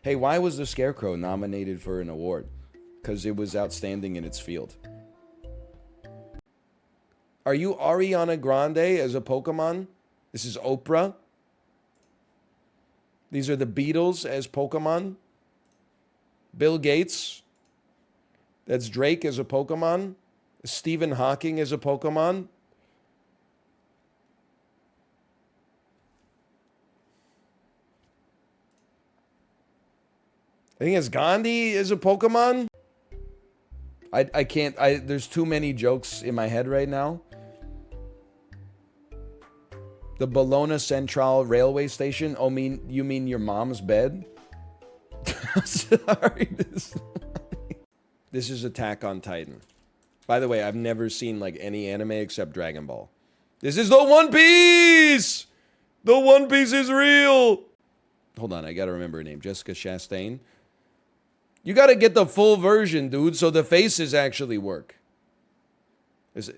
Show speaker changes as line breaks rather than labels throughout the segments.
Hey, why was the Scarecrow nominated for an award? Because it was outstanding in its field. Are you Ariana Grande as a Pokemon? This is Oprah. These are the Beatles as Pokemon. Bill Gates. That's Drake as a Pokemon. Stephen Hawking as a Pokemon. I think it's Gandhi as a Pokemon. I can't, there's too many jokes in my head right now. The Bologna Centrale railway station. Oh, you mean your mom's bed? Sorry. This is Attack on Titan. By the way, I've never seen like any anime except Dragon Ball. This is the One Piece! The One Piece is real! Hold on, I gotta remember her name. Jessica Chastain. You gotta get the full version, dude, so the faces actually work. Is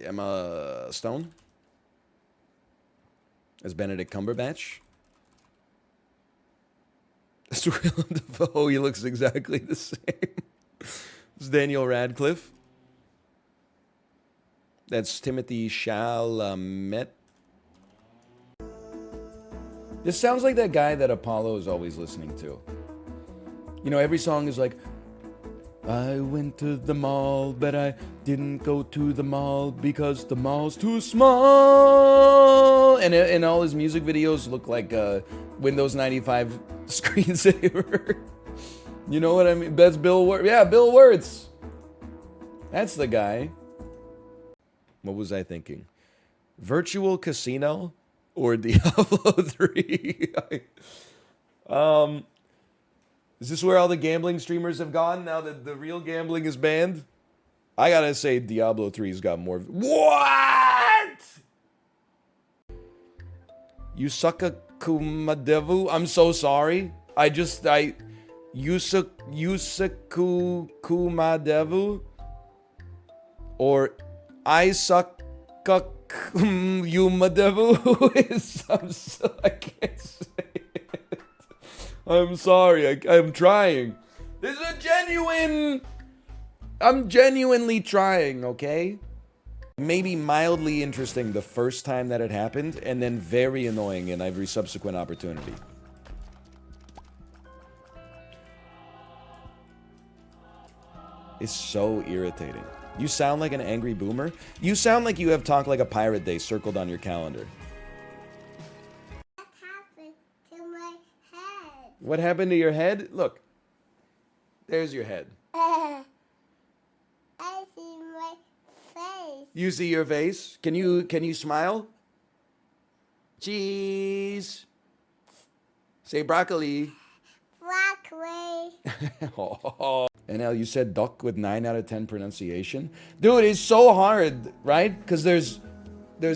Emma Stone? As Benedict Cumberbatch? That's Willem Dafoe. He looks exactly the same. It's Daniel Radcliffe. That's Timothy Chalamet. This sounds like that guy that Apollo is always listening to. You know, every song is like, I went to the mall, but I didn't go to the mall because the mall's too small. And all his music videos look like Windows 95 screensaver. You know what I mean? That's Bill Wirtz. Yeah, Bill Wirtz. That's the guy. What was I thinking? Virtual Casino or Diablo 3? Is this where all the gambling streamers have gone now that the real gambling is banned? I gotta say, Diablo 3's got more. What? Yousukamywhata? I'm so sorry. Yousukamywhata? Or Isukayumadevu? I can't say it. I'm sorry. I'm trying. This is a genuine... I'm genuinely trying, okay? Maybe mildly interesting the first time that it happened, and then very annoying in every subsequent opportunity. It's so irritating. You sound like an angry boomer. You sound like you have Talk Like a Pirate Day circled on your calendar.
What happened to my head?
What happened to your head? Look. There's your head.
I see my face.
You see your face? Can you smile? Cheese. Say broccoli.
Broccoli.
Oh. NL, you said duck with 9 out of 10 pronunciation? Dude, it's so hard, right? Because there's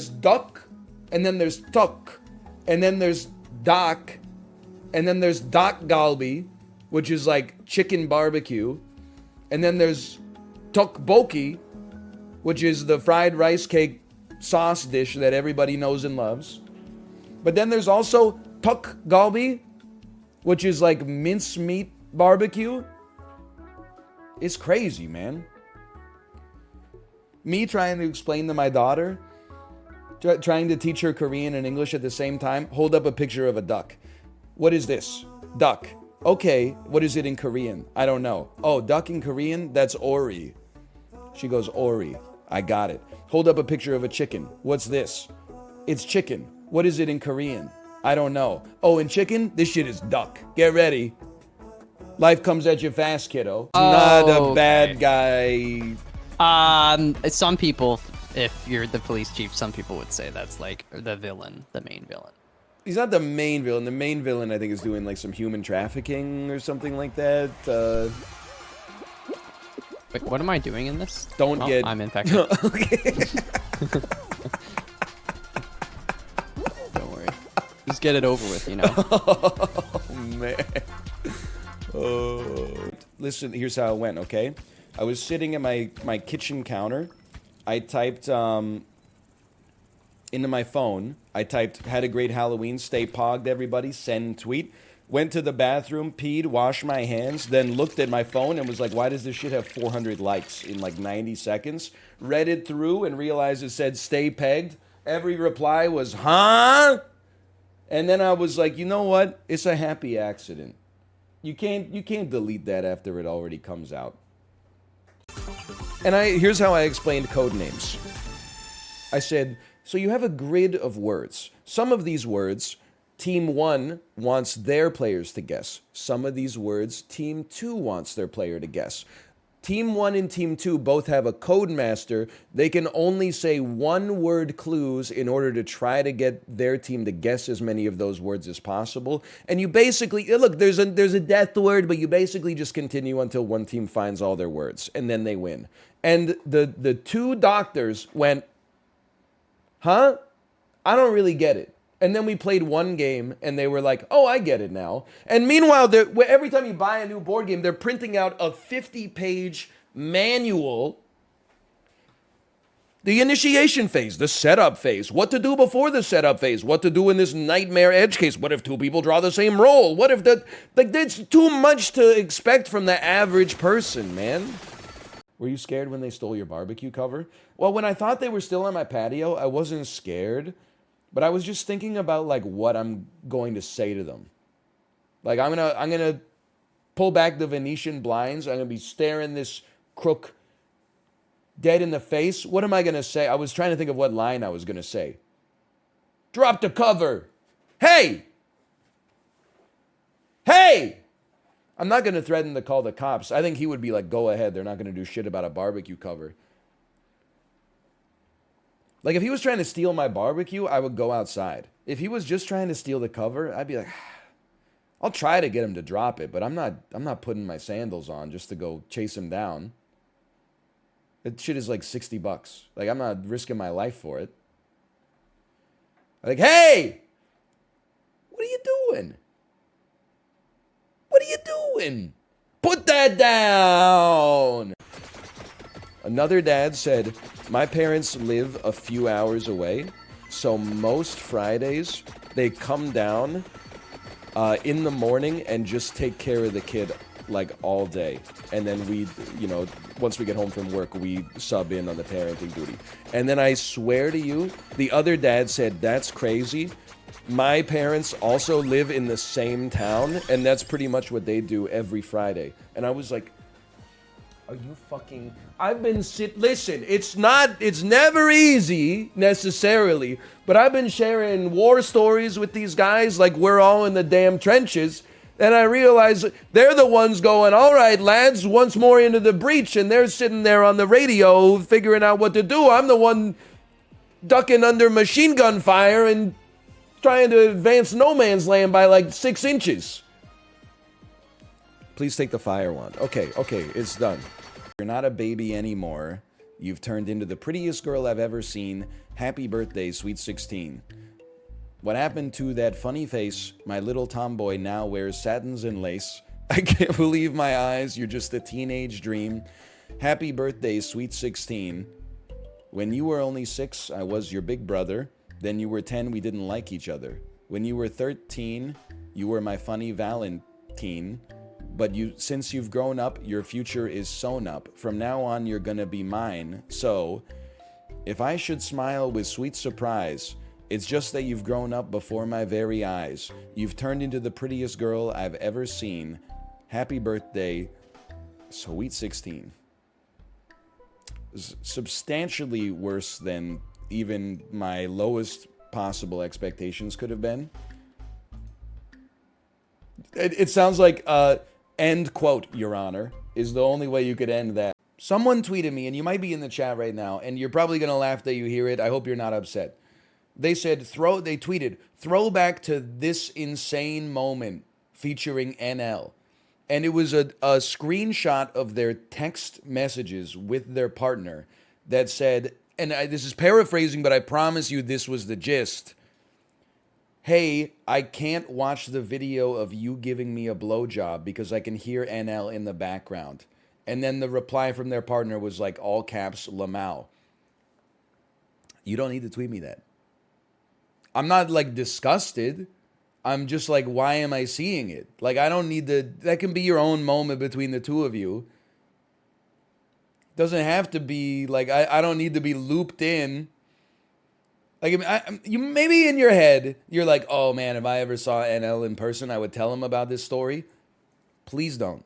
duck, and then there's tuck, and then there's dock, and then there's dock galbi, which is like chicken barbecue, and then there's tteokbokki, which is the fried rice cake sauce dish that everybody knows and loves. But then there's also tuk galbi, which is like mincemeat barbecue. It's crazy, man. Me trying to explain to my daughter, trying to teach her Korean and English at the same time, hold up a picture of a duck. What is this? Duck. Okay, what is it in Korean? I don't know. Oh, duck in Korean? That's ori. She goes, ori. I got it. Hold up a picture of a chicken. What's this? It's chicken. What is it in Korean? I don't know. Oh, in chicken? This shit is duck. Get ready. Life comes at you fast, kiddo. Not a bad guy.
Some people, if you're the police chief, some people would say that's like the villain, the main villain.
He's not the main villain. The main villain, I think, is doing like some human trafficking or something like that.
Wait, what am I doing in this?
Don't get...
I'm infected.
Okay.
Don't worry. Just get it over with, you know?
Oh, man. Oh. Listen, here's how it went, okay? I was sitting at my kitchen counter. I typed into my phone. I typed, had a great Halloween, stay pogged, everybody, send tweet. went to the bathroom, peed, washed my hands, then looked at my phone and was like, why does this shit have 400 likes in like 90 seconds? Read it through and realized it said stay pegged. Every reply was, huh? And then I was like, you know what? It's a happy accident. You can't delete that after it already comes out. And here's how I explained code names. I said, so you have a grid of words. Some of these words, Team 1 wants their players to guess. Some of these words, Team 2 wants their player to guess. Team 1 and Team 2 both have a code master. They can only say one-word clues in order to try to get their team to guess as many of those words as possible. And you basically, look, there's a death word, but you basically just continue until one team finds all their words, and then they win. And the two doctors went, huh? I don't really get it. And then we played one game, and they were like, oh, I get it now. And meanwhile, every time you buy a new board game, they're printing out a 50-page manual. The initiation phase, the setup phase, what to do before the setup phase, what to do in this nightmare edge case, what if two people draw the same roll, what if that's too much to expect from the average person, man. Were you scared when they stole your barbecue cover? Well, when I thought they were still on my patio, I wasn't scared. But I was just thinking about like what I'm going to say to them. Like I'm gonna pull back the Venetian blinds. I'm gonna be staring this crook dead in the face. What am I gonna say? I was trying to think of what line I was gonna say. Drop the cover. Hey! Hey! I'm not gonna threaten to call the cops. I think he would be like, go ahead. They're not gonna do shit about a barbecue cover. Like, if he was trying to steal my barbecue, I would go outside. If he was just trying to steal the cover, I'd be like, I'll try to get him to drop it, but I'm not putting my sandals on just to go chase him down. That shit is like $60. Like, I'm not risking my life for it. Like, hey! What are you doing? What are you doing? Put that down! Another dad said, my parents live a few hours away, so most Fridays they come down in the morning and just take care of the kid like all day. And then we, once we get home from work, we sub in on the parenting duty. And then I swear to you, the other dad said, that's crazy. My parents also live in the same town, and that's pretty much what they do every Friday. And I was like, are you fucking... Listen, it's never easy, necessarily, but I've been sharing war stories with these guys like we're all in the damn trenches, and I realize they're the ones going, all right, lads, once more into the breach, and they're sitting there on the radio figuring out what to do. I'm the one ducking under machine gun fire and trying to advance no man's land by like 6 inches. Please take the fire wand. Okay, it's done. You're not a baby anymore. You've turned into the prettiest girl I've ever seen. Happy birthday, sweet 16. What happened to that funny face? My little tomboy now wears satins and lace. I can't believe my eyes. You're just a teenage dream. Happy birthday, sweet 16. When you were only 6, I was your big brother. Then you were 10, we didn't like each other. When you were 13, you were my funny Valentine. But since you've grown up, your future is sewn up. From now on, you're gonna be mine. So, if I should smile with sweet surprise, it's just that you've grown up before my very eyes. You've turned into the prettiest girl I've ever seen. Happy birthday, sweet 16. Substantially worse than even my lowest possible expectations could have been. It sounds like, end quote, Your Honor, is the only way you could end that. Someone tweeted me, and you might be in the chat right now, and you're probably going to laugh that you hear it. I hope you're not upset. They said, they tweeted, throwback to this insane moment featuring NL. And it was a screenshot of their text messages with their partner that said, and this is paraphrasing, but I promise you this was the gist. Hey, I can't watch the video of you giving me a blowjob because I can hear NL in the background. And then the reply from their partner was like, all caps, Lamau. You don't need to tweet me that. I'm not like disgusted. I'm just like, why am I seeing it? Like, I don't need to. That can be your own moment between the two of you. Doesn't have to be like, I don't need to be looped in. Like, you maybe in your head, you're like, oh man, if I ever saw NL in person, I would tell him about this story. Please don't.